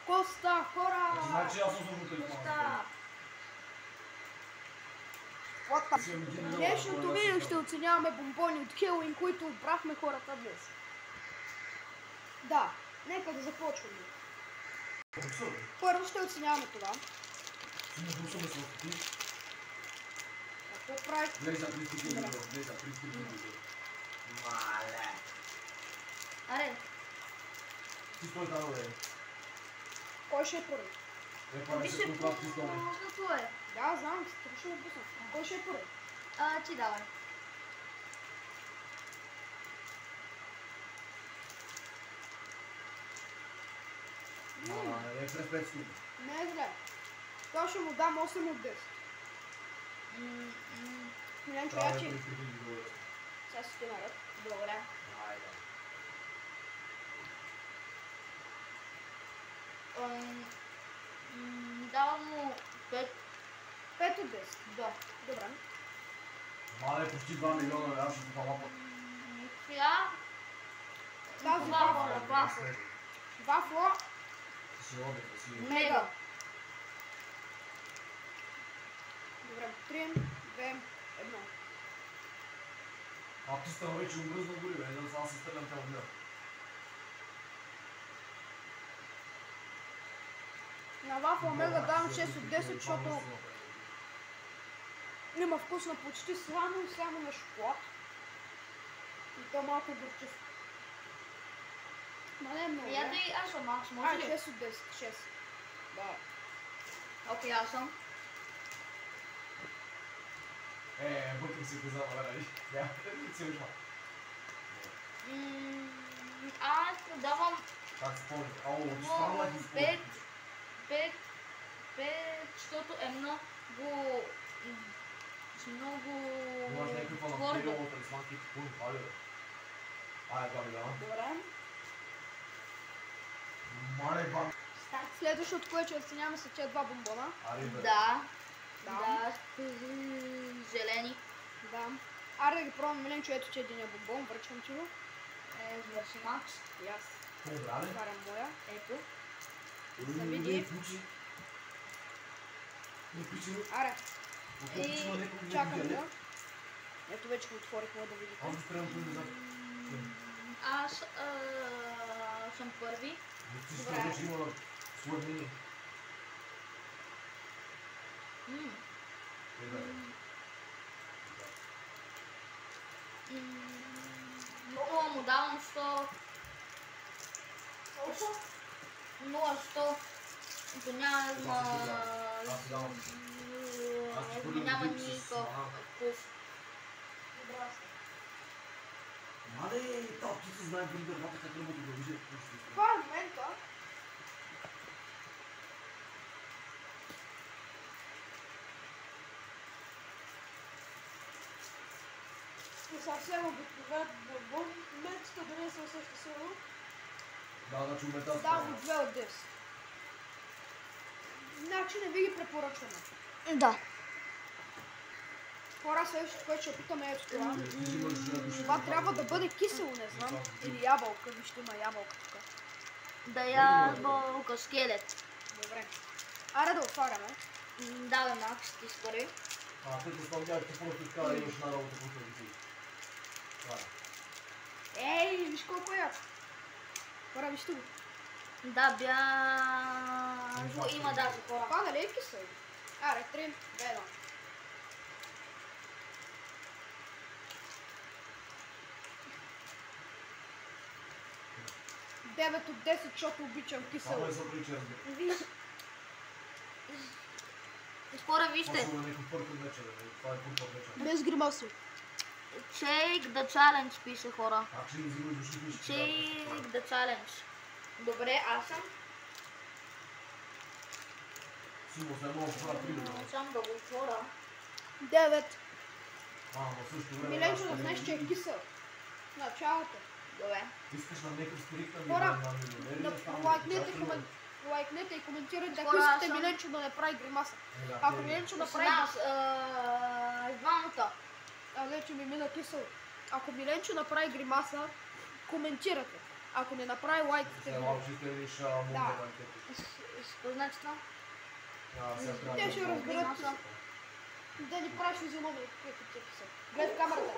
Коста, хора! Значи аз съм слушал телефона. Коста. В днешното видео ще оценяваме бомбони от Хелуин, които отбрахме хората днес. Да, нека да започваме. Първо ще оценяваме това. Какво прави? Влеза 30 минути, влеза 30 минути. Мале. Аре. Ти стой там, бе. Кой ще е първи? Вижте по-мозното е. Да, знам, ще го пусна. Кой ще е първи? Ти давай. Е през 5 секунди. Не е зле. Това ще му дам 8 от 10. Миленчо, я че... Сега си те наред. Добре. Айде. Давам му 5. 5 от 10. Да. Добре. Мале, почти 2 милиона, аз ще попала път. Сега... Тази вафла. Вафла. Си обе, си. Мега. Добре, 3, 2, 1. А ти става вече умръзна гори, бе, да сега се стрелям те огня. На вафла мега давам 6 от 10, защото има вкус на почти слано и само на шоколад. И то малко горчив. Ма не е много. Я да и аз съм Макс, може ли? 6 от 10, 6. Да. Окей, аз съм. Бъркам си каза, нали? Да, си вижда. Аз давам Как спомня? Ало, ти става ти спомня. 5, защото е много... Имаш някаква напирала талисманки и какво не пали, бе? Това ми дава. Добре. Мале, бам. Следващото, което ще оценяваме са тия 2 бомбона. Ари, бе. Да. Да. Зелени. Да. Аре да ги пробвам, Миленчо, ето че единия бомбон, връчвам ти го. Завърши Макс. И аз Добре, ли? отварям моя. Ето. Завиди. Не пичи. Аре. И Чакам го. Ето вече го отворих, мога да видите. Аз спрям по назад. Аз съм първи. Ти ще вече има свой мини. Много му давам 100. 0-100. То няма никакъв вкус. Мале, та птица знае дори дървата как работи да вижда. Това е момента. И съвсем обикновен бомбон. Метата да не се усеща силно. Да, значи умета. Да, го 2 от 10. Значи не ви ги препоръчваме. Да. Хора, следващото, което ще питаме ето това. Това трябва да бъде кисело, не знам. Или ябълка, вижте има ябълка тук. Да ябълка скелет. Добре. Аре да отваряме. Давай, Макс, ти спори. Те представляват, че просто така имаш на работа по телевизия. Ей, виж колко е яко. Хора, вижте го. Да, бяжо има даже хора. Това нали е кисело? Аре, 3, 2, 1. Девет от 10, защото обичам кисело. Това е за причина. Виж. Спора, вижте. Това е някакъв първи вечер, това е първи вечер. Без гримаси. Check the challenge пише хора. А, че не взимаш души пише. Check the challenge. Добре, аз съм. Симо, след много правя примерно. Сам да го отворя. 9. На същото време. Миленчо да знаеш, че е кисел. Началото. Добре. Искаш на някакъв стриктен Хора, милионер. лайкнете и коментирайте, ако Хора, искате съм- Миленчо да не прави гримаса. Ако Миленчо направи... Нас, двамата. Вече ми мина кисело. Ако Миленчо направи гримаса, коментирате. Ако не направи лайките, Малко ще изтелиш мунда на анкета. какво значи това? Те ще разберат. Да ни правиш физиономия, какви типи са. Гледай в камерата.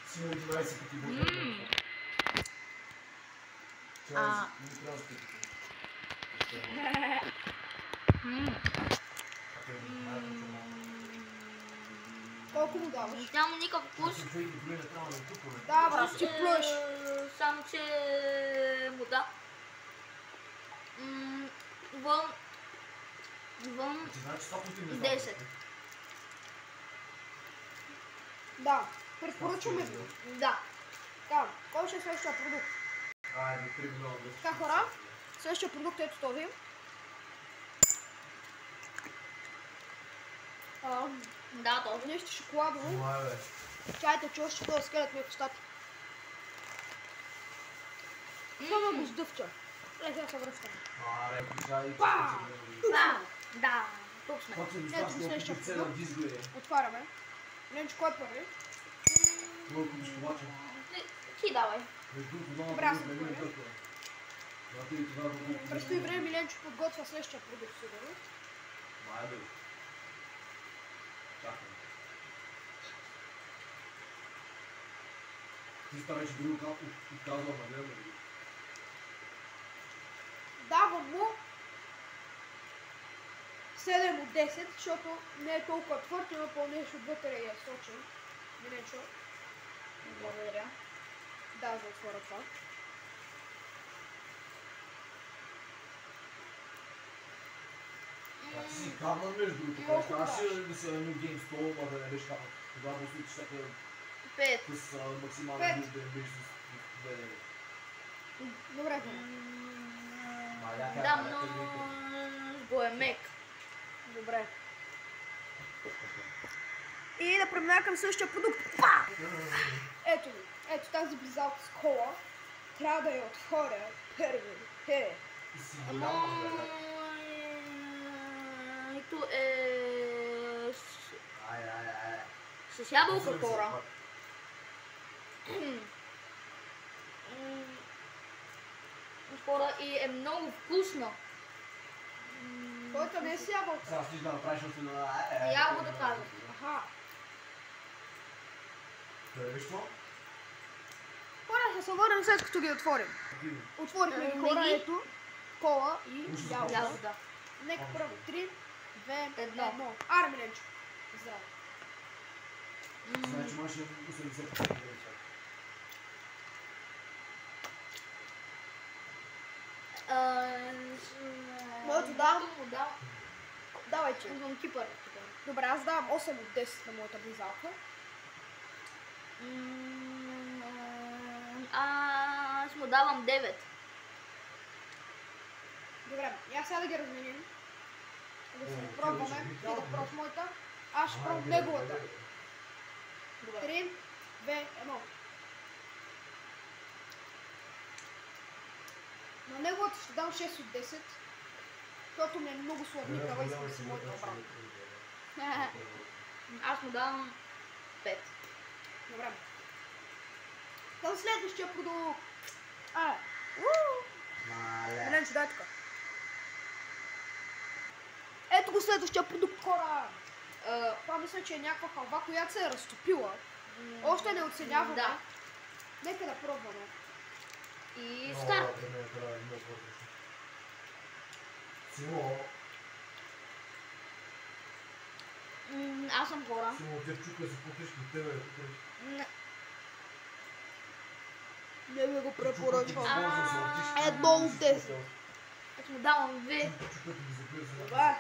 Сигурно 11 пъти бъде. Чай, не трябва да стъпите. Колко му даваш? Нямам никакъв вкус. Да, брат, ти плюеш. Само че му да. Вън 10. Да, препоръчваме го. Да. Така, кой ще е следващия продукт? Така, хора, следващия продукт е ето този. Да, този. Нещо шоколадово. Чайте, че още този скелет ми е в устата. Това го сдъвча. Сега се връщам. Да, тук сме. Ето го следващия продукт. Отваряме. Ленчо, кой е първи? Ти давай. Добре, аз съм първи. Престои време Ленчо подготвя следващия продукт, сигурно. Ти ста вече друго отказвам, нали? Давам му 7 от 10, защото не е толкова твърд, но по-нещо вътре е сочен. Ленчо. Благодаря. Да, за отворя това. Ти си камън между другото, аз ще да се едно GameStop, а да не беше камън. Тогава му случи всяка 5. с максимален буст да не беше с БД. Добре, Да, но го е мек. добре. И да преминем към същия продукт. Па! Ето ви. Ето тази близалка с кола. Трябва да я отворя първи. И си голяма, бе. Ето е с ябълка хора. Хора и е много вкусно. Който не е с ябълка. Сега ще да направиш още на... Я го да кажа. Аха. Виж това? Хора, ще се върнем след като ги отворим. Отворихме ги хора, ето. Кола и ябълка. Ябълка. Нека първо. 3, 2, Едно. 1. Аре, Миленчо. Здраво. Значи имаш 80%. Моето давам. Да. Давай, че. Идвам кипър. Добре, аз давам 8 от 10 на моята близалка. Аз му давам 9. Добре, и аз сега да ги разменим. Да се пробваме. Ти да пробваш моята. Аз ще пробвам неговата. 3, 2, 1. На неговата ще дам 6 от 10. Защото ми е много сладникава и искам да си моята обратно. Аз му давам 5. Добре. Към следващия продукт. Миленчо, дай тук. Ето го следващия продукт, хора. Това мисля, че е някаква халва, която се е разтопила. Още не оценяваме. Да. Нека да пробваме. И старт. Симо, Аз съм хора. те чука се по-тежки от тебе. Не ви го препоръчвам. Препоръчвам. Едно от 10. Аз му давам 2. Добре.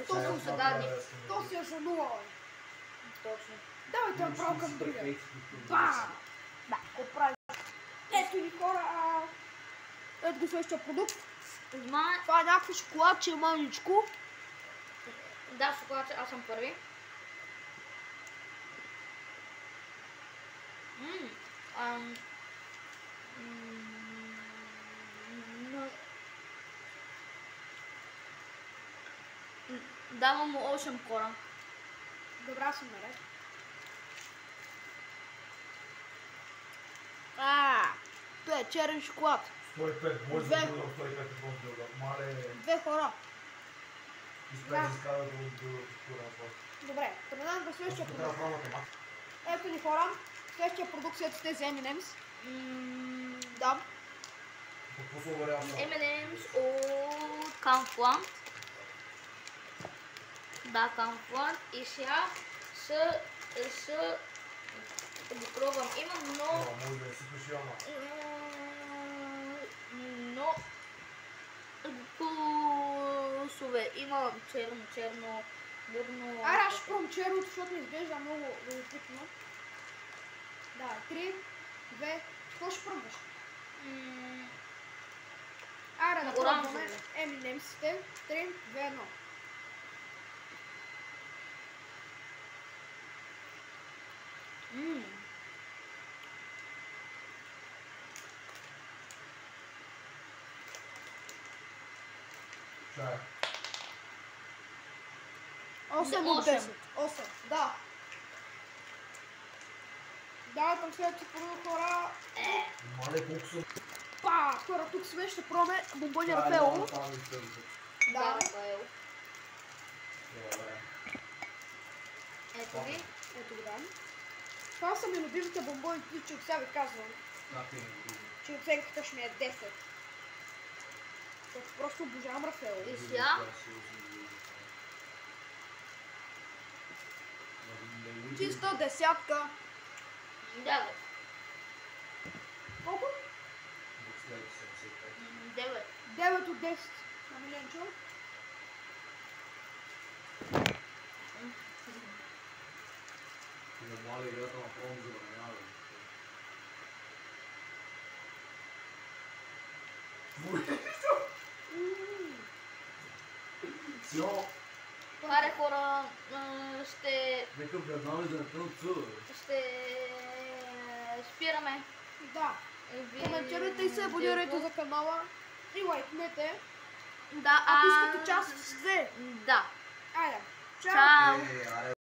То са гадни. То си е занувало. Точно. Давайте направо към другия. Ба! Да, го прави. Ето ни хора. Ето го следващия продукт. Това е някакво шоколадче маничко. Да, шоколадче, аз съм първи. Давам му 8 хора. Добре, аз съм наред. Това е черен шоколад. 105, може да бъде 105 по-дълга. Мале... 2 хора. Изпрези изкара до това. Добре, преминавам към следващия Трябва продукт. правилна тематика. Ето ни хора, следващия продукт след тези M&M's. Да. Какво се уверява? M&M's от Kampland. Да, Kampland. И сега да го пробвам. Има много... Може да не си пиши, Но вкусове. Има черно, бурно... Аре, аз ще пробвам черното, защото ми изглежда много великолепно. Да, 3, 2, какво ще пробваш? Аре, да пробваме M&M's-ите. 3, 2, 1. Чай. 8 от 10. 8, да. Да, към следващия продукт, хора. Мале, колко са... Хора, тук сме, ще пробваме бомбони Рафаело. Да, Рафаело. Добре. Ето ви. Ето го, да. Това са ми любимите бомбони, че от сега ви казвам, че оценката ще ми е 10. Защото просто обожавам Рафаело. И сега? Чисто десятка. 9. Колко? 9. 9 от 10. На Миленчо. Мале, играта на пробно забранява. Сио! Аре хора, ще Нека предаваме за тълцу. спираме. Да. Коментирайте и се абонирайте за канала. И лайкнете. Да, Ако искате част с 2. Да. Айде. Чао. Чао. Аре.